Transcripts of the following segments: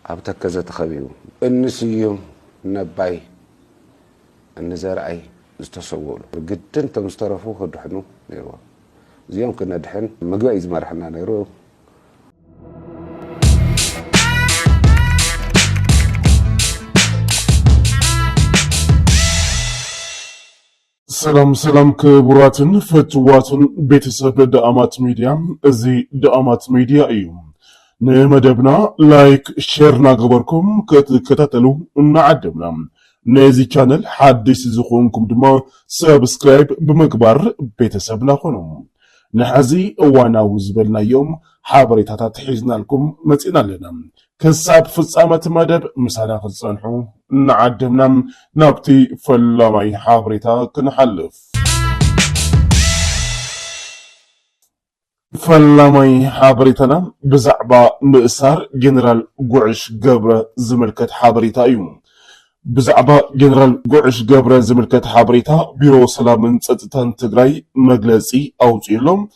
أبتكزة تخبيو النسيوم نباي النزارعي استسووا جدا تمسترفوه خدحنو نيروا زيهم كنا دحين مجمع يزمر حنا نيروا سلام كبراتن فتواتن بيتسب دعامات ميديا زي دعامات ميديا ايوم نمدبنا لايك شيرنا قبركم كتتلو نعدبنا نزي channel حدث زخونكم دما سبسكرايب بمقبار بيتسبنا خنوم نحزي وانا وزبلنا يوم حابريتاتا تحيزنا لكم متئنا لنا كساب فصامة مدب مسانا خلصانحو نعدمنا نابتي فلاماي حابريتا كنحلف فلاماي حابريتنا بزعبا مئسار جنرال قعش قبرة زملكة حابريتا يوم بزعبا جنرال قعش قبرة زملكة حابريتا بيرو سلامن ستتان تقراي مجلسي أو تيلوم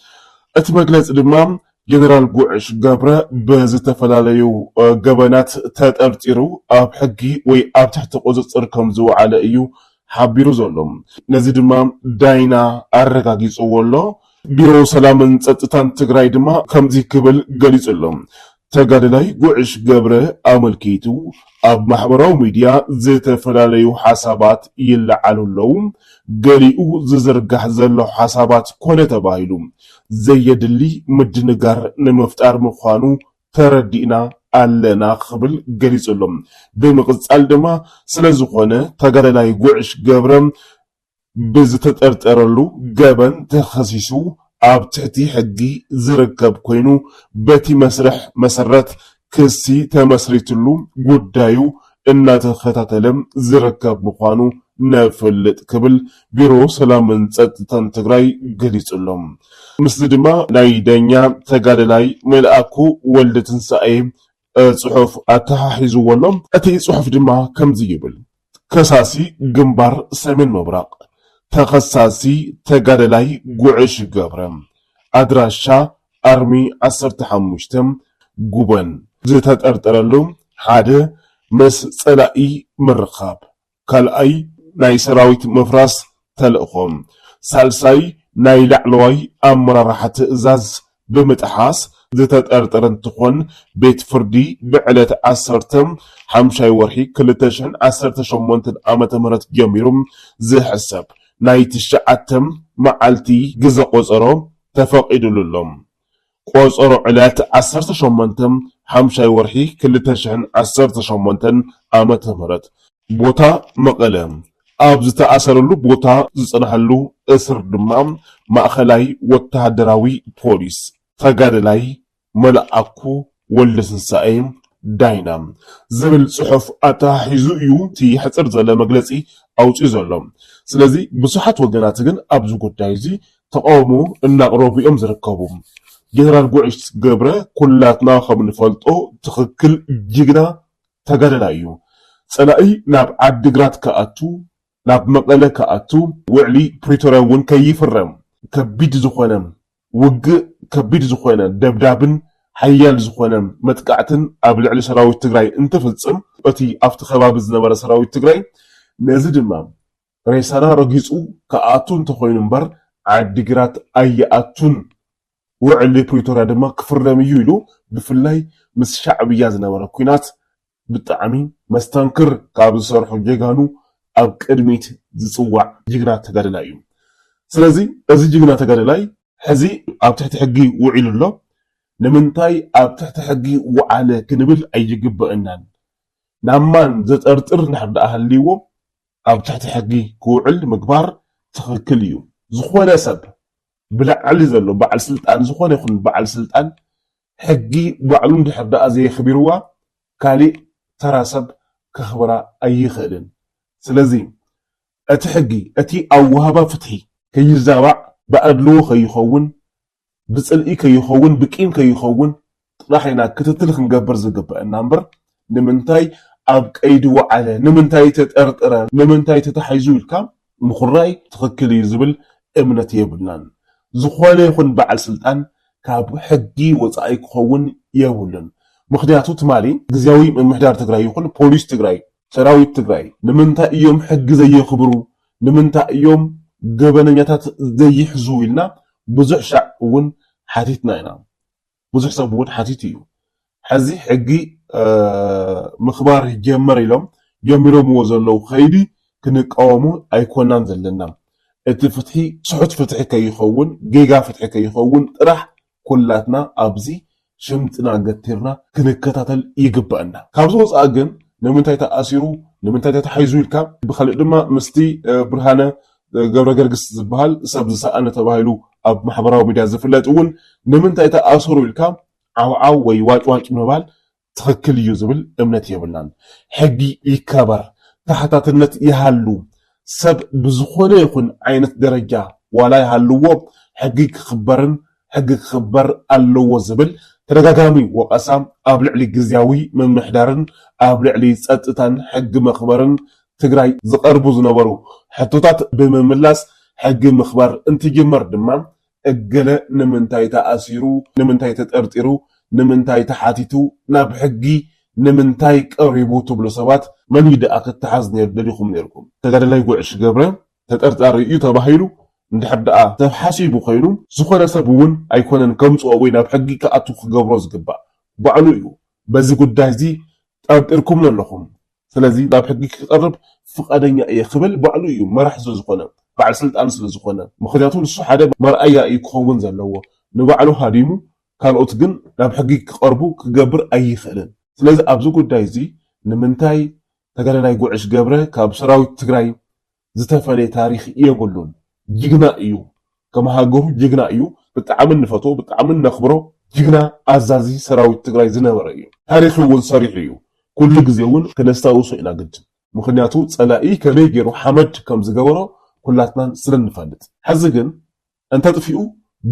اتمجلس دمام جنرال قعش قبرة بزتفلاليو قبانات تتأرتيرو اب حقي وي اب تحت قوزت اركمزو على ايو حابيرو زولوم نزي دمام داينا ارقاقي صوولو بيرو سلامن ستتان تقراي دما كمزي كبل قليس اللوم تقادلاي قعش قبرة امالكيتو اب محبراو ميديا زتفلاليو حسابات يلعالو اللوم قليقو ززرقح زلو حسابات كونة بايلوم زي دلي مدنقار نمفتار مخانو تردينا علنا خبل قليس اللوم بمقص الدما سلزخونة تقادلاي قعش قبرم بزتت ارتقرلو قابن تخصيصو اب تحتي حقي زرقب كوينو باتي مسرح مسرات كسي تمسريتلو قدايو انا تخطاتلم زرقب مخانو نفلت كبل بيرو سلامن ጸጥታን ትግራይ ገሊጽሎም ምስ ድማ ናይ ደኛ ተጋደላይ መልአኩ ወልደ ትንሳኤ ጽሑፍ አተሓሒዝዎሎም እቲ ጽሑፍ ድማ ከምዚ ይብል ከሳሲ ግንባር ሰሜን ምብራቅ ተኸሳሲ ተጋደላይ ጉዕሽ ገብረም አድራሻ አርሚ 15 ጉበን ዝተጠርጠረሉ ሓደ መስ ጸላኢ ምርኻብ ካልአይ ናይ ሰራዊት መፍራስ ተልእኾም ሳልሳይ ናይ ላዕለዋይ አመራርሓ ትእዛዝ ብምጥሓስ ዝተጠርጠረ እንትኾን ቤት ፍርዲ ብዕለት 15 ወርሒ 2018 ዓመተ ምህረት ጀሚሩ ዝሕሰብ ናይ 9 መዓልቲ ግዜ ቆፀሮ ተፈቂዱሎም ቆፀሮ ዕለት 18 ወርሒ 2018 ዓመተ ምህረት ቦታ መቀለ ኣብ ዝተኣሰረሉ ቦታ ዝጽናሐሉ እስር ድማ ማእኸላይ ወተሃደራዊ ፖሊስ ተጋደላይ መልአኩ ወልደ ትንሳኤ ዳይና ዝብል ጽሑፍ ኣተሓሒዙ እዩ እቲ ሕፅር ዘለ መግለጺ ኣውፂኡ ዘሎ ስለዚ ብዙሓት ወገናት ግን ኣብዚ ጉዳይ እዚ ተቃውሞ እናቕረቡ እዮም ዝርከቡ ጀነራል ጉዕሽ ገብረ ኩላትና ከም ንፈልጦ ትኽክል ጅግና ተጋደላይ እዩ ጸላኢ ናብ ዓዲግራት ከኣቱ ናብ መቀለ ከኣቱ ውዕሊ ፕሪቶሪያ እውን ከይፍረም ከቢድ ዝኾነ ውግእ ከቢድ ዝኾነ ደብዳብን ሓያል ዝኾነ መጥቃዕትን ኣብ ልዕሊ ሰራዊት ትግራይ እንትፍጽም እቲ ኣብቲ ከባቢ ዝነበረ ሰራዊት ትግራይ ነዚ ድማ ሬሳና ረጊጹ ከኣቱ እንተኾይኑ እምበር ዓዲግራት ኣይኣቱን ውዕሊ ፕሪቶሪያ ድማ ክፍረም እዩ ኢሉ ብፍላይ ምስ ሻዕብያ ዝነበረ ኩናት ብጣዕሚ መስተንክር ካብ ዝሰርሑ ጀጋኑ ኣብ ቅድሚት ዝጽዋዕ ጅግና ተጋደላይ እዩ ስለዚ እዚ ጅግና ተጋደላይ ሕዚ ኣብ ትሕቲ ሕጊ ውዒሉ ኣሎ ንምንታይ ኣብ ትሕቲ ሕጊ ውዓለ ክንብል ኣይግበአናን ናብ ማን ዘጠርጥር ንሕዳእ ሃልይዎ ኣብ ትሕቲ ሕጊ ክውዕል ምግባር ትኽክል እዩ ዝኾነ ሰብ ብላዕሊ ዘሎ በዓል ስልጣን ዝኾነ ይኹን በዓል ስልጣን ሕጊ ባዕሉ እንድሕዳእ ዘየኽቢርዋ ካሊእ ተራሰብ ከኽብራ ኣይኽእልን ስለዚ እቲ ሕጊ እቲ ኣወሃባ ፍትሒ ከይዛባዕ በኣድልዎ ከይኸውን ብጽልኢ ከይኸውን ብቂም ከይኸውን ጥራሕና ክትትል ክንገብር ዝግበአና እምበር ንምንታይ ኣብ ቀይዲ ወዓለ ንምንታይ ተጠርጥረ ንምንታይ ተተሓይዙ ኢልካ ምኹራይ ትኽክል እዩ ዝብል እምነት የብልናን ዝኾነ ይኹን በዓል ስልጣን ካብ ሕጊ ወፃኢ ክኸውን የብሉን ምክንያቱ ትማሊ ግዝያዊ ምምሕዳር ትግራይ ይኹን ፖሊስ ትግራይ ሰራዊት ትግራይ ንምንታይ እዮም ሕጊ ዘየኽብሩ ንምንታይ እዮም ገበነኛታት ዘይሕዙ ኢልና ብዙሕ ሻዕ እውን ሓቲትና ኢና ብዙሕ ሰብ እውን ሓቲት እዩ ሕዚ ሕጊ ምኽባር ይጀመር ኢሎም ጀሚሮምዎ ዘለው ኸይዲ ክንቃወሙ ኣይኮናን ዘለና እቲ ፍትሒ ስሑት ፍትሒ ከይኸውን ጌጋ ፍትሒ ከይኸውን ጥራሕ ኩላትና ኣብዚ ሽምጥና ገቲርና ክንከታተል ይግባአና ካብዚ ወፃእ ግን ንምንታይ ተኣሲሩ ንምንታይ ተታሒዙ ኢልካ ብኻልእ ድማ ምስቲ ብርሃነ ገብረ ገርግስ ዝበሃል ሰብ ዝሰኣነ ተባሂሉ ኣብ ማሕበራዊ ሚድያ ዝፍለጥ እውን ንምንታይ ተኣሰሩ ኢልካ ዓውዓው ወይ ዋጭዋጭ ምባል ትኽክል እዩ ዝብል እምነት የብልናን ሕጊ ይከበር ተሓታትነት ይሃሉ ሰብ ብዝኾነ ይኹን ዓይነት ደረጃ ዋላ ይሃልዎ ሕጊ ክኽበርን ሕጊ ክኽበር ኣለዎ ዝብል ተደጋጋሚ ወቀሳ ኣብ ልዕሊ ግዝያዊ ምምሕዳርን ኣብ ልዕሊ ፀጥታን ሕጊ መኽበርን ትግራይ ዝቐርቡ ዝነበሩ ሕቶታት ብምምላስ ሕጊ ምኽባር እንትጅመር ድማ እገለ ንምንታይ ተኣሲሩ ንምንታይ ተጠርጢሩ ንምንታይ ተሓቲቱ ናብ ሕጊ ንምንታይ ቀሪቡ ትብሉ ሰባት መን ይደኣ ክትሓዝ ደሊኹም ነርኩም ተጋዳላይ ጉዕሽ ገብረ ተጠርጣሪ እዩ ተባሂሉ እንድሕር ደኣ ተሓሲቡ ኮይኑ ዝኾነ ሰብ እውን ኣይኮነን ከምፅኦ ወይ ናብ ሕጊ ከኣቱ ክገብሮ ዝግባእ ባዕሉ እዩ በዚ ጉዳይ እዚ ጠርጢርኩም ኣለኹም ስለዚ ናብ ሕጊ ክቐርብ ፍቃደኛ እየ ክብል ባዕሉ እዩ መራሕ ስለዝኾነ በዓል ስልጣን ስለዝኾነ ምክንያቱ ንሱ ሓደ መርኣያ እዩ ክኸውን ዘለዎ ንባዕሉ ሃዲሙ ካልኦት ግን ናብ ሕጊ ክቐርቡ ክገብር ኣይኽእልን ስለዚ ኣብዚ ጉዳይ እዚ ንምንታይ ተጋዳላይ ጉዕሽ ገብረ ካብ ሰራዊት ትግራይ ዝተፈለየ ታሪክ የብሉን ጅግና እዩ ከም ሃገሩ ጅግና እዩ ብጣዕሚ ንፈቶ ብጣዕሚ ነኽብሮ ጅግና ኣዛዚ ሰራዊት ትግራይ ዝነበረ እዩ ታሪክ እውን ሰሪሕ እዩ ኩሉ ግዜ እውን ክነስታውሶ ኢና ግድን ምክንያቱ ፀላኢ ከመይ ገይሩ ሓመድ ከም ዝገበሮ ኩላትናን ስለንፈልጥ ሕዚ ግን እንተጥፊኡ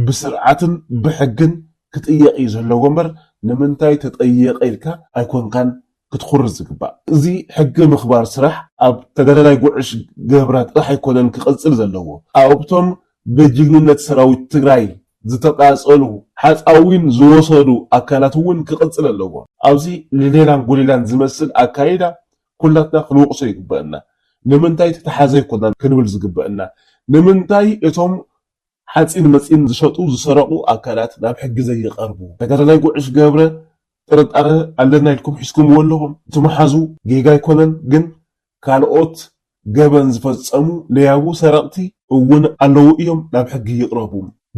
ብስርዓትን ብሕግን ክጥየቕ እዩ ዘለዎ እምበር ንምንታይ ተጠየቐ ኢልካ ኣይኮንካን ክትኹርዝ ዝግባእ እዚ ሕጊ ምኽባር ስራሕ ኣብ ተጋዳላይ ጉዕሽ ገብረ ጥራሕ ኣይኮነን ክቕፅል ዘለዎ ኣብቶም ብጅግንነት ሰራዊት ትግራይ ዝተቃፀሉ ሓፃዊን ዝወሰዱ ኣካላት እውን ክቕፅል ኣለዎ ኣብዚ ሌላን ጉሊላን ዝመስል ኣካይዳ ኩላትና ክንወቅሶ ይግበአና ንምንታይ ተተሓዘ ይኮናን ክንብል ዝግበአና ንምንታይ እቶም ሓፂን መፂን ዝሸጡ ዝሰረቁ ኣካላት ናብ ሕጊ ዘይቀርቡ ተጋዳላይ ጉዕሽ ገብረ ጥርጣረ ኣለና ኢልኩም ሒዝኩምዎ ኣለኹም ትመሓዙ ጌጋ ኣይኮነን ግን ካልኦት ገበን ዝፈፀሙ ለያቡ ሰረቕቲ እውን ኣለዉ እዮም ናብ ሕጊ ይቕረቡ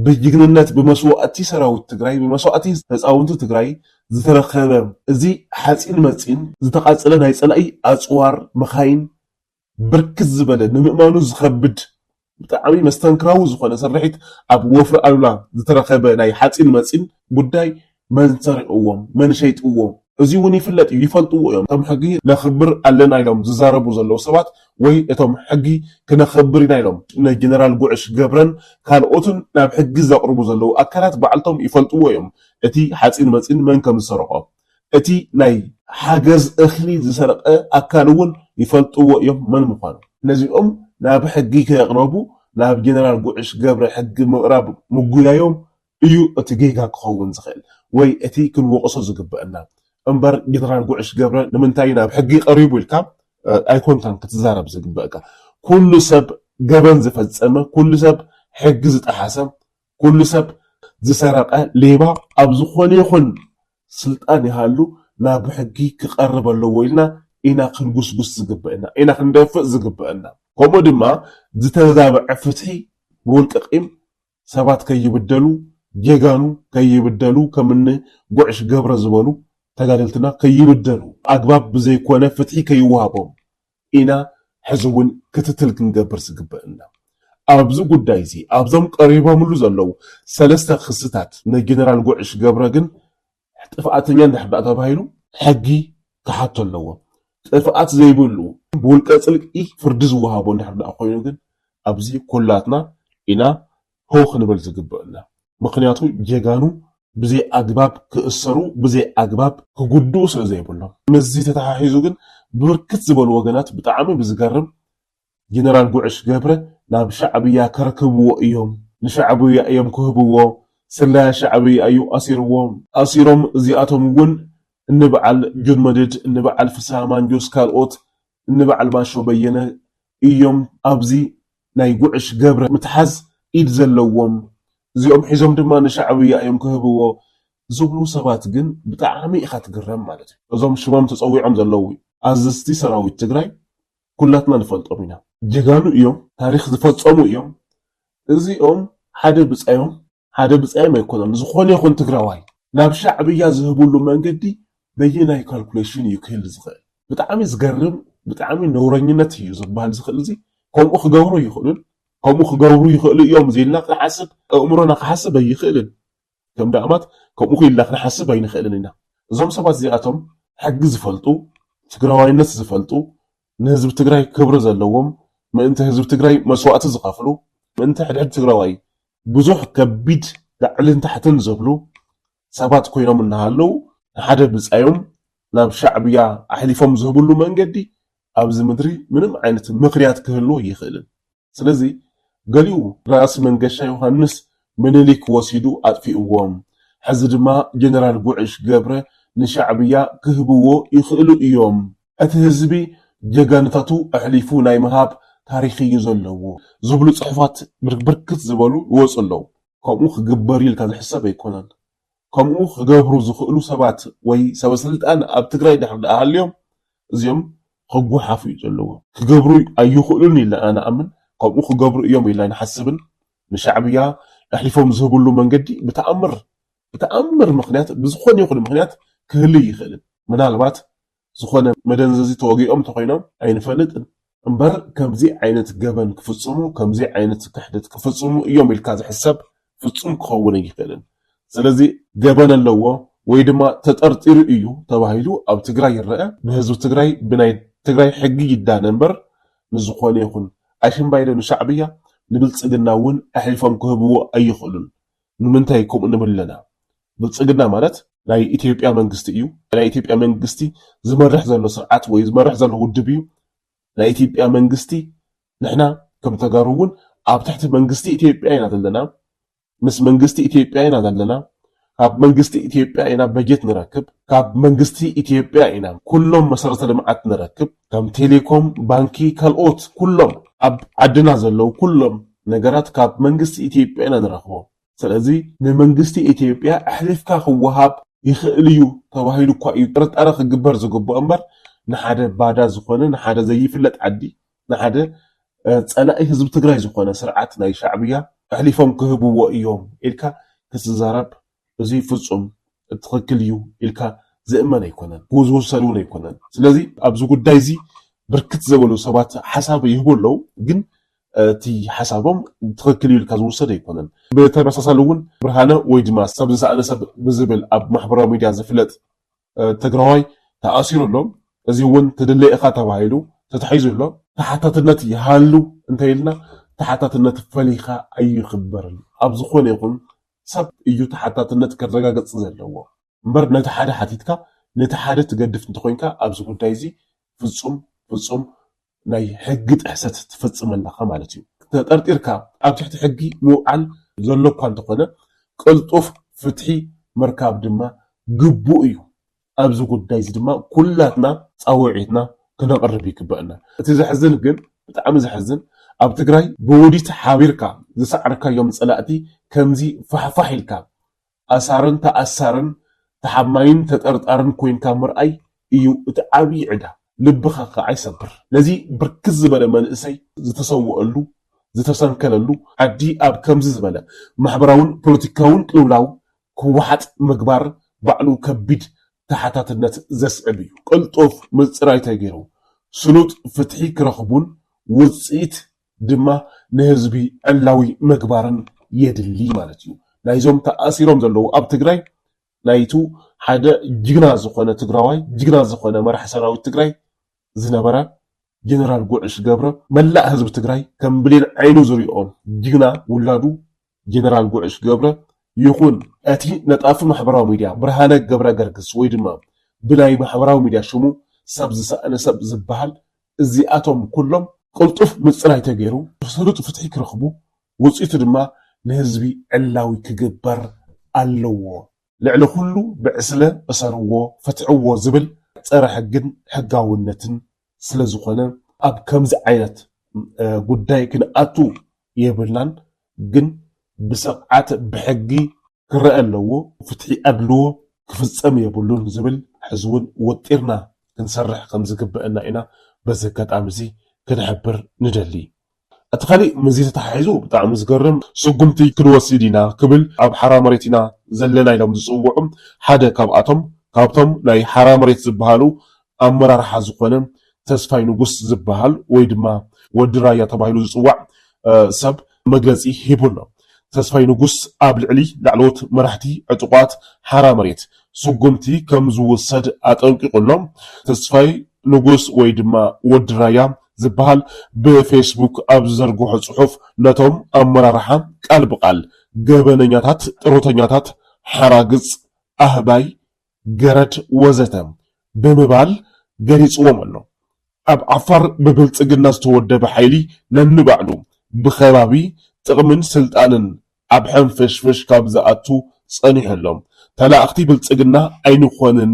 ብጅግንነት ብመስዋእቲ ሰራዊት ትግራይ ብመስዋእቲ ህፃውንቲ ትግራይ ዝተረኸበ እዚ ሓፂን መፂን ዝተቃፀለ ናይ ፀላኢ ኣፅዋር መኻይን ብርክት ዝበለ ንምእማኑ ዝኸብድ ብጣዕሚ መስተንክራዊ ዝኾነ ስርሒት ኣብ ወፍሪ ኣሉላ ዝተረኸበ ናይ ሓፂን መፂን ጉዳይ መን ሰሪቕዎም መን ሸይጥዎም እዚ እውን ይፍለጥ እዩ ይፈልጥዎ እዮም እቶም ሕጊ ነኽብር ኣለና ኢሎም ዝዛረቡ ዘለው ሰባት ወይ እቶም ሕጊ ክነኽብር ኢና ኢሎም ንጀነራል ጉዕሽ ገብረን ካልኦትን ናብ ሕጊ ዘቕርቡ ዘለው ኣካላት ባዕልቶም ይፈልጥዎ እዮም እቲ ሓፂን መፂን መን ከም ዝሰረቆ እቲ ናይ ሓገዝ እኽሊ ዝሰረቀ ኣካል እውን ይፈልጥዎ እዮም መን ምዃኑ ነዚኦም ናብ ሕጊ ከቕረቡ ናብ ጀነራል ጉዕሽ ገብረ ሕጊ ምቕራብ ምጉያዮም እዩ እቲ ጌጋ ክኸውን ዝኽእል ወይ እቲ ክንወቅሶ ዝግበአና እምበር ጀነራል ጉዕሽ ገብረ ንምንታይ ናብ ሕጊ ቀሪቡ ኢልካ ኣይኮንካን ክትዛረብ ዝግበአካ ኩሉ ሰብ ገበን ዝፈፀመ ኩሉ ሰብ ሕጊ ዝጠሓሰ ኩሉ ሰብ ዝሰረቀ ሌባ ኣብ ዝኾነ ይኹን ስልጣን ይሃሉ ናብ ሕጊ ክቐርብ ኣለዎ ኢልና ኢና ክንጉስጉስ ዝግበአና ኢና ክንደፍእ ዝግበአና ከምኡ ድማ ዝተዛብዐ ፍትሒ ብውልቀ ቂም ሰባት ከይብደሉ ጀጋኑ ከይብደሉ ከምኒ ጉዕሽ ገብረ ዝበሉ ተጋደልትና ከይብደሉ ኣግባብ ብዘይኮነ ፍትሒ ከይወሃቦም ኢና ሕዚ እውን ክትትል ክንገብር ዝግበአና ኣብዚ ጉዳይ እዚ ኣብዞም ቀሪቦምሉ ዘለው ሰለስተ ክስታት ንጀነራል ጉዕሽ ገብረ ግን ጥፍኣተኛ እንድሕር ተባሂሉ ሕጊ ክሓቶ ኣለዎ ጥፍኣት ዘይብሉ ብውልቀ ፅልቂ ፍርዲ ዝወሃቦ እንድሕር ኮይኑ ግን ኣብዚ ኩላትና ኢና ሆ ክንብል ዝግበአና ምክንያቱ ጀጋኑ ብዘይ ኣግባብ ክእሰሩ ብዘይ ኣግባብ ክጉድኡ ስለ ዘይብሎም ምዚ ተተሓሒዙ ግን ብብርክት ዝበሉ ወገናት ብጣዕሚ ብዝገርም ጀነራል ጉዕሽ ገብረ ናብ ሻዕብያ ከረክብዎ እዮም ንሻዕብያ እዮም ክህብዎ ስለያ ሻዕብያ እዩ ኣሲሮም እዚኣቶም እውን እንበዓል ጁን መድድ እንበዓል ፍስሐ ማንጆስ ካልኦት እንበዓል ማሾ በየነ እዮም ኣብዚ ናይ ጉዕሽ ገብረ ምትሓዝ ኢድ ዘለዎም እዚኦም ሒዞም ድማ ንሻዕብያ እዮም ክህብዎ ዝብሉ ሰባት ግን ብጣዕሚ ኢኻ ትግረም ማለት እዩ እዞም ሽሞም ተፀዊዖም ዘለዉ ኣዘዝቲ ሰራዊት ትግራይ ኩላትና ንፈልጦም ኢና ጀጋኑ እዮም ታሪክ ዝፈፀሙ እዮም እዚኦም ሓደ ብፃዮም ኣይኮነን ዝኾነ ይኹን ትግራዋይ ናብ ሻዕብያ ዝህብሉ መንገዲ በየናይ ካልኩሌሽን እዩ ክህል ዝኽእል ብጣዕሚ ዝገርም ብጣዕሚ ነውረኝነት እዩ ዝበሃል ዝኽእል እዚ ከምኡ ክገብሩ ይኽእሉ እዮም ዜልና ክሓስብ ኣእምሮና ክሓስብ ኣይኽእልን ከም ዳእማት ከምኡ ኢልና ክንሓስብ ኣይንኽእልን ኢና እዞም ሰባት እዚኣቶም ሕጊ ዝፈልጡ ትግራዋይነት ዝፈልጡ ንህዝቢ ትግራይ ክብሪ ዘለዎም ምእንቲ ህዝቢ ትግራይ መስዋዕቲ ዝኸፍሉ ምእንቲ ሕድሕድ ትግራዋይ ብዙሕ ከቢድ ላዕልን ታሕትን ዝብሉ ሰባት ኮይኖም እናሃለው ሓደ ብፃዮም ናብ ሻዕብያ ኣሕሊፎም ዝህብሉ መንገዲ ኣብዚ ምድሪ ምንም ዓይነት ምክንያት ክህልዎ ይኽእልን ስለዚ ገሊኡ ራእሲ መንገሻ ዮሃንስ ምኒልክ ወሲዱ ኣጥፊእዎም ሕዚ ድማ ጀነራል ጉዕሽ ገብረ ንሻዕብያ ክህብዎ ይኽእሉ እዮም እቲ ህዝቢ ጀጋንታቱ ኣሕሊፉ ናይ ምሃብ ታሪክ እዩ ዘለዎ ዝብሉ ፅሑፋት ብርክት ዝበሉ ይወፁ ኣለዉ ከምኡ ክግበር ኢልካ ዝሕሰብ ኣይኮነን ከምኡ ክገብሩ ዝኽእሉ ሰባት ወይ ሰበስልጣን ኣብ ትግራይ ድሕሪ ሃልዮም እዚኦም ክጓሓፉ እዩ ዘለዎ ክገብሩ ኣይኽእሉን ኢልና ንኣምን ከምኡ ክገብሩ እዮም ኢልና ንሓስብን ንሻዕብያ ኣሕሊፎም ዝህብሉ መንገዲ ብተኣምር ምክንያት ብዝኾነ ይኹን ምክንያት ክህሉ ይኽእልን ምናልባት ዝኾነ መደንዘዚ ተወጊኦም ተኮይኖም ኣይንፈልጥን እምበር ከምዚ ዓይነት ገበን ክፍፅሙ ከምዚ ዓይነት ክሕደት ክፍፅሙ እዮም ኢልካ ዝሕሰብ ፍጹም ክኸውን ኣይኽእልን ስለዚ ገበን ኣለዎ ወይ ድማ ተጠርጢሩ እዩ ተባሂሉ ኣብ ትግራይ ይርአ ብህዝቢ ትግራይ ብናይ ትግራይ ሕጊ ይዳነ እምበር ንዝኾነ ይኹን ኣሽምባይደ ንሻዕብያ ንብልፅግና እውን ኣሕሊፎም ክህብዎ ኣይኽእሉን ንምንታይ ከምኡ ንብል ኣለና ብልፅግና ማለት ናይ ኢትዮጵያ መንግስቲ እዩ ናይ ኢትዮጵያ መንግስቲ ዝመርሕ ዘሎ ስርዓት ወይ ዝመርሕ ዘሎ ውድብ እዩ ናይ ኢትዮጵያ መንግስቲ ንሕና ከም ተጋሩ እውን ኣብ ትሕቲ መንግስቲ ኢትዮጵያ ኢና ዘለና ምስ መንግስቲ ኢትዮጵያ ኢና ዘለና ካብ መንግስቲ ኢትዮጵያ ኢና በጀት ንረክብ ካብ መንግስቲ ኢትዮጵያ ኢና ኩሎም መሰረተ ልምዓት ንረክብ ከም ቴሌኮም ባንኪ ካልኦት ኩሎም ኣብ ዓድና ዘለው ኩሎም ነገራት ካብ መንግስቲ ኢትዮጵያ ኢና ንረክቦ ስለዚ ንመንግስቲ ኢትዮጵያ ኣሕሊፍካ ክወሃብ ይኽእል እዩ ተባሂሉ እኳ እዩ ጥርጣረ ክግበር ዝግብኦ እምበር ንሓደ ባዳ ዝኾነ ንሓደ ዘይፍለጥ ዓዲ ንሓደ ፀላኢ ህዝቢ ትግራይ ዝኾነ ስርዓት ናይ ሻዕብያ ኣሕሊፎም ክህብዎ እዮም ኢልካ ክትዛረብ እዚ ፍጹም ትኽክል እዩ ኢልካ ዝእመን ኣይኮነን ዝውሰድ እውን ኣይኮነን ስለዚ ኣብዚ ጉዳይ እዚ ብርክት ዝበሉ ሰባት ሓሳብ ይህቡ ኣለዉ ግን እቲ ሓሳቦም ትኽክል እዩ ኢልካ ዝውሰድ ኣይኮነን ብተመሳሳሊ እውን ብርሃነ ወይ ድማ ሰብ ዝሰኣለ ሰብ ብዝብል ኣብ ማሕበራዊ ሚድያ ዝፍለጥ ትግራዋይ ተኣሲሩ ኣሎ እዚ እውን ትድለ ኢኻ ተባሂሉ ተታሒዙ ኣሎ ተሓታትነት ይሃሉ እንተይልና ተሓታትነት ፈሊኻ ኣይኽበርን ኣብ ዝኾነ ይኹን ሰብ እዩ ተሓታትነት ክረጋገፅ ዘለዎ እምበር ነቲ ሓደ ሓቲትካ ነቲ ሓደ ትገድፍ እንተኮይንካ ኣብዚ ጉዳይ እዚ ፍጹም ናይ ሕጊ ጥሕሰት ትፈፅመለካ ማለት እዩ ተጠርጢርካ ኣብ ትሕቲ ሕጊ ምውዓል ዘሎ እኳ እንተኾነ ቅልጡፍ ፍትሒ ምርካብ ድማ ግቡእ እዩ ኣብዚ ጉዳይ እዚ ድማ ኩላትና ፃውዒትና ክነቕርብ ይግበአና እቲ ዘሕዝን ግን ብጣዕሚ ዘሕዝን ኣብ ትግራይ ብውዲት ሓቢርካ ዝሰዓርካዮም ፀላእቲ ከምዚ ፋሕፋሕ ኢልካ ኣሳርን ተኣሳርን ተሓማይን ተጠርጣርን ኮይንካ ምርኣይ እዩ እቲ ዓብዪ ዕዳ ልብኻ ከዓ ይሰብር ነዚ ብርክት ዝበለ መንእሰይ ዝተሰውአሉ ዝተሰንከለሉ ዓዲ ኣብ ከምዚ ዝበለ ማሕበራውን ፖለቲካውን ቅልውላው ክወሓጥ ምግባር ባዕሉ ከቢድ ተሓታትነት ዘስዕብ እዩ ቅልጡፍ ምፅራይ ተገይሩ ስሉጥ ፍትሒ ክረኽቡን ውፅኢት ድማ ንህዝቢ ዕላዊ ምግባርን የድሊ ማለት እዩ ናይዞም ተኣሲሮም ዘለዉ ኣብ ትግራይ ናይቱ ሓደ ጅግና ዝኾነ ትግራዋይ ጅግና ዝኾነ መራሒ ሰራዊት ትግራይ ዝነበረ ጀነራል ጉዕሽ ገብረ መላእ ህዝቢ ትግራይ ከም ብሌን ዓይኑ ዝሪኦም ጅግና ውላዱ ጀነራል ጉዕሽ ገብረ ይኹን እቲ ነጣፊ ማሕበራዊ ሚድያ ብርሃነ ገብረ ገርግስ ወይ ድማ ብናይ ማሕበራዊ ሚድያ ሽሙ ሰብ ዝሰኣነ ሰብ ዝበሃል እዚኣቶም ኩሎም ቅልጡፍ ምፅራይ ተገይሩ ስሉጥ ፍትሒ ክረኽቡ ውፅኢቱ ድማ ንህዝቢ ዕላዊ ክግበር ኣለዎ ልዕሊ ኩሉ ብዕስለ እሰርዎ ፈትዕዎ ዝብል ፀረ ሕግን ሕጋውነትን ስለ ዝኾነ ኣብ ከምዚ ዓይነት ጉዳይ ክንኣቱ የብልናን ግን ብስርዓት ብሕጊ ክረአ ኣለዎ ፍትሒ ኣድልዎ ክፍፀም የብሉን ዝብል ሕዚ እውን ወጢርና ክንሰርሕ ከም ዝግብአና ኢና በዚ ኣጋጣሚ እዚ ክንሕብር ንደሊ እቲ ካሊእ ምዚ ተተሓሒዙ ብጣዕሚ ዝገርም ስጉምቲ ክንወስድ ኢና ክብል ኣብ ሓራ መሬት ኢና ዘለና ኢሎም ዝፅውዑ ሓደ ካብቶም ናይ ሓራ መሬት ዝበሃሉ ኣመራርሓ ዝኾነ ተስፋይ ንጉስ ዝበሃል ወይ ድማ ወዲ ራያ ተባሂሉ ዝፅዋዕ ሰብ መግለፂ ሂቡሎ ተስፋይ ንጉስ ኣብ ልዕሊ ላዕለዎት መራሕቲ ዕጡቋት ሓራ መሬት ስጉምቲ ከም ዝውሰድ ኣጠንቂቁሎም ተስፋይ ንጉስ ወይ ድማ ወዲ ራያ ዝበሃል ብፌስቡክ ኣብ ዝዘርግሖ ጽሑፍ ነቶም ኣመራርሓ ቃል ብቃል ገበነኛታት ጥሮተኛታት ሓራግጽ ኣህባይ ገረድ ወዘተ ብምባል ገሊጽዎም ኣሎ ኣብ ዓፋር ብብልጽግና ዝተወደበ ሓይሊ ነንባዕሉ ብኸባቢ ጥቕምን ስልጣንን ኣብ ሕንፍሽፍሽ ካብ ዝኣቱ ጸኒሐሎም ተላእኽቲ ብልጽግና ኣይንኾንን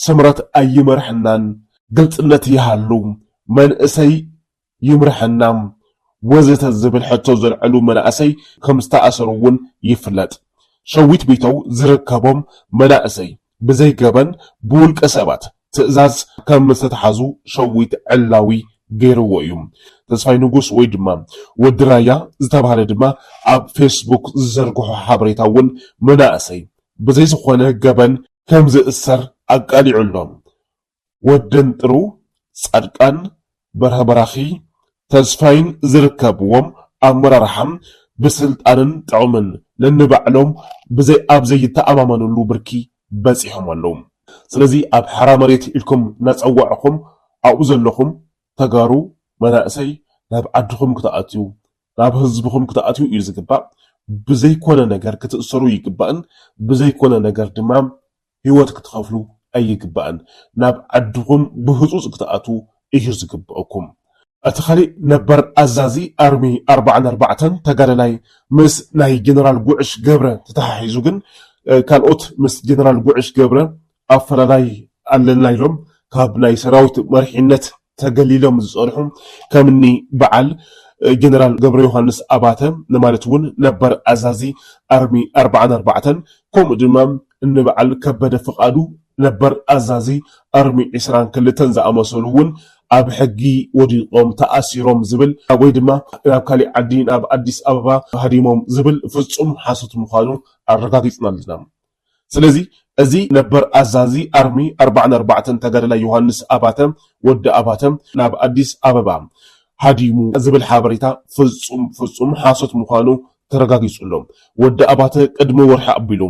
ስምረት ኣይመርሕናን ግልጽነት ይሃሉ መንእሰይ ይምርሐና ወዘተ ዝብል ሕቶ ዘልዕሉ መናእሰይ ከም ዝተኣሰሩ እውን ይፍለጥ ሸዊት ቤተው ዝርከቦም መናእሰይ ብዘይ ገበን ብውልቀ ሰባት ትእዛዝ ከም ዝተተሓዙ ሸዊት ዕላዊ ገይርዎ እዩ ተስፋይ ንጉስ ወይ ድማ ወዲ ራያ ዝተባሃለ ድማ ኣብ ፌስቡክ ዝዘርግሖ ሓበሬታ እውን መናእሰይ ብዘይ ዝኾነ ገበን ከም ዝእሰር ኣቃሊዑሎም ወደን ጥሩ ጻድቃን በረኸበራኺ ተስፋይን ዝርከብዎም ኣመራርሓም ብስልጣንን ጥቕምን ነንባዕሎም ብዘይ ኣብ ዘይተኣማመንሉ ብርኪ በፂሖም ኣለዉ ስለዚ ኣብ ሓራ መሬት ኢልኩም ናፀዋዕኹም ኣብኡ ዘለኹም ተጋሩ መናእሰይ ናብ ዓድኹም ክትኣትዩ ናብ ህዝብኹም ክትኣትዩ እዩ ዝግባእ ብዘይኮነ ነገር ክትእሰሩ ይግባእን ብዘይኮነ ነገር ድማ ህይወት ክትኸፍሉ ኣይግባእን ናብ ዓድኹም ብህፁፅ ክትኣትዉ እዩ ዝግብአኩም እቲ ካሊእ ነበር ኣዛዚ ኣርሚ 44 ተጋዳላይ ምስ ናይ ጀነራል ጉዕሽ ገብረ ተተሓሒዙ ግን ካልኦት ምስ ጀነራል ጉዕሽ ገብረ ኣፈላላይ ኣለና ኢሎም ካብ ናይ ሰራዊት መሪሕነት ተገሊሎም ዝፀንሑ ከምኒ በዓል ጀነራል ገብረ ዮሃንስ ኣባተ ማለት እውን ነበር ኣዛዚ ኣርሚ 44 ከምኡ ድማ እንበዓል ከበደ ፍቃዱ ነበር ኣዛዚ ኣርሚ 22 ዝኣመሰሉ እውን ኣብ ሕጊ ወዲቆም ተኣሲሮም ዝብል ወይ ድማ ኣብ ካሊእ ዓዲ ኣብ ኣዲስ ኣበባ ሃዲሞም ዝብል ፍጹም ሓሶት ምዃኑ ኣረጋጊፅና ኣለና ስለዚ እዚ ነበር ኣዛዚ ኣርሚ 44 ተጋዳላይ ዮሃንስ ኣባተ ወዲ ኣባተ ናብ ኣዲስ ኣበባ ሃዲሙ ዝብል ሓበሬታ ፍጹም ሓሶት ምዃኑ ተረጋጊጹሎም ወዲ ኣባተ ቅድሚ ወርሒ ኣቢሉ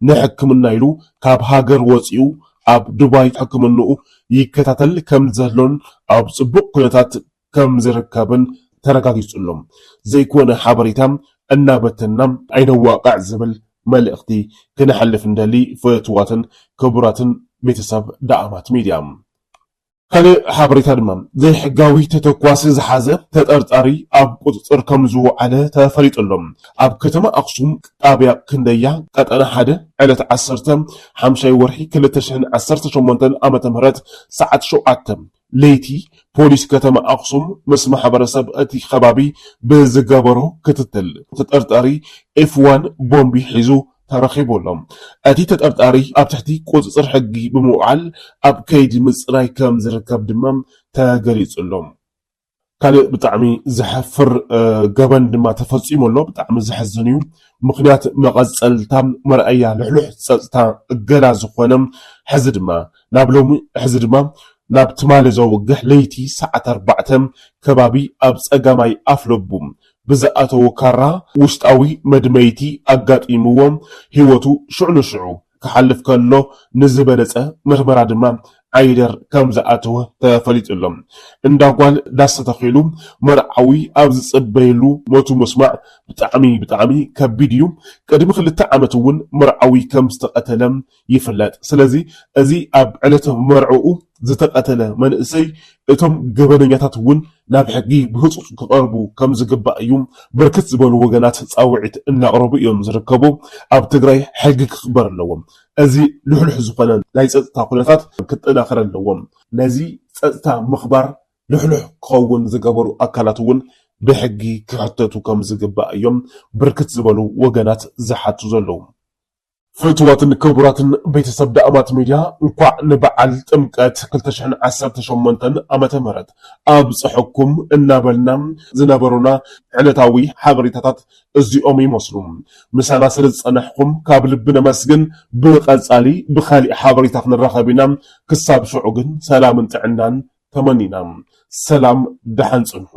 ንሕክምና ኢሉ ካብ ሃገር ወፂኡ ኣብ ዱባይ ሕክምንኡ ይከታተል ከም ዘሎን ኣብ ጽቡቕ ኩነታት ከም ዝርከብን ተረጋጊጹሎም ዘይኮነ ሓበሬታ እናበተና ኣይነዋቃዕ ዝብል መልእኽቲ ክንሕልፍ እንደሊ ፍትዋትን ክቡራትን ቤተሰብ ዳኣማት ሚድያ ካልእ ሓበሬታ ድማ ዘይሕጋዊ ተተኳሲ ዝሓዘ ተጠርጣሪ ኣብ ቁፅጥር ከም ዝውዓለ ተፈሊጡሎም ኣብ ከተማ ኣክሱም ጣብያ ክንደያ ቀጠና 1 ዕለት 15 ወርሒ 2018 ዓመተ ምህረት ሰዓት 7 ለይቲ ፖሊስ ከተማ ኣክሱም ምስ ማሕበረሰብ እቲ ከባቢ ብዝገበሮ ክትትል ተጠርጣሪ F1 ቦምቢ ሒዙ ተረኺቦሎም እቲ ተጠርጣሪ ኣብ ትሕቲ ቁፅጥር ሕጊ ብምውዓል ኣብ ከይዲ ምፅራይ ከም ዝርከብ ድማ ተገሊጹሎም ካልእ ብጣዕሚ ዝሕፍር ገበን ድማ ተፈፂሙሎ ብጣዕሚ ዝሕዝን እዩ ምክንያት መቐፀልታ መርኣያ ልሕሉሕ ፀጥታ እገዳ ዝኾነ ሕዚ ድማ ናብ ትማሊ ዘውግሕ ለይቲ ሰዓት 4 ከባቢ ኣብ ፀጋማይ ኣፍለቡ ብዝኣተዎ ካራ ውሽጣዊ መድመይቲ ኣጋጢምዎም ህይወቱ ሽዑ ክሓልፍ ከሎ ንዝበለፀ ምርመራ ድማ ዓይደር ከም ዝኣተወ ተፈሊጡሎም እንዳጓል ዳስ ተተኺሉ መርዓዊ ኣብ ዝፅበየሉ ሞቱ መስማዕ ብጣዕሚ ከቢድ እዩ ቅድሚ 2 ዓመት እውን መርዓዊ ከም ዝተቀተለ ይፍለጥ ስለዚ እዚ ኣብ ዕለተ መርዓኡ ዝተቀተለ መንእሰይ እቶም ገበነኛታት እውን ናብ ሕጊ ብህፁፅ ክቐርቡ ከም ዝግባእ እዩ ብርክት ዝበሉ ወገናት ፃውዒት እናቕረቡ እዮም ዝርከቡ። ኣብ ትግራይ ሕጊ ክኽበር ኣለዎም። እዚ ልሕሉሕ ዝኾነ ናይ ፀጥታ ኩነታት ክጠናኸር ኣለዎም። ነዚ ፀጥታ ምኽባር ልሕሉሕ ክኸውን ዝገበሩ አካላት እውን ብሕጊ ክሕተቱ ከም ዝግባእ እዮም ብርክት ዝበሉ ወገናት ዝሓቱ ዘለዉ። ፍትዋትን ክቡራትን ቤተሰብ ዳእማት ሚድያ እንኳዕ ንበዓል ጥምቀት 2018 ዓመተ ምህረት ኣብፅሐኩም እናበልና ዝነበሩና ዕለታዊ ሓበሬታታት እዚኦም ይመስሉ። ምሳና ስለ ዝፀናሕኩም ካብ ልቢ ነመስግን። ብቐፃሊ ብኻሊእ ሓበሬታ ክንራኸብ ኢና። ክሳብ ሽዑ ግን ሰላምን ጥዕናን ተመኒና። ሰላም ደሓን ፅንሑ።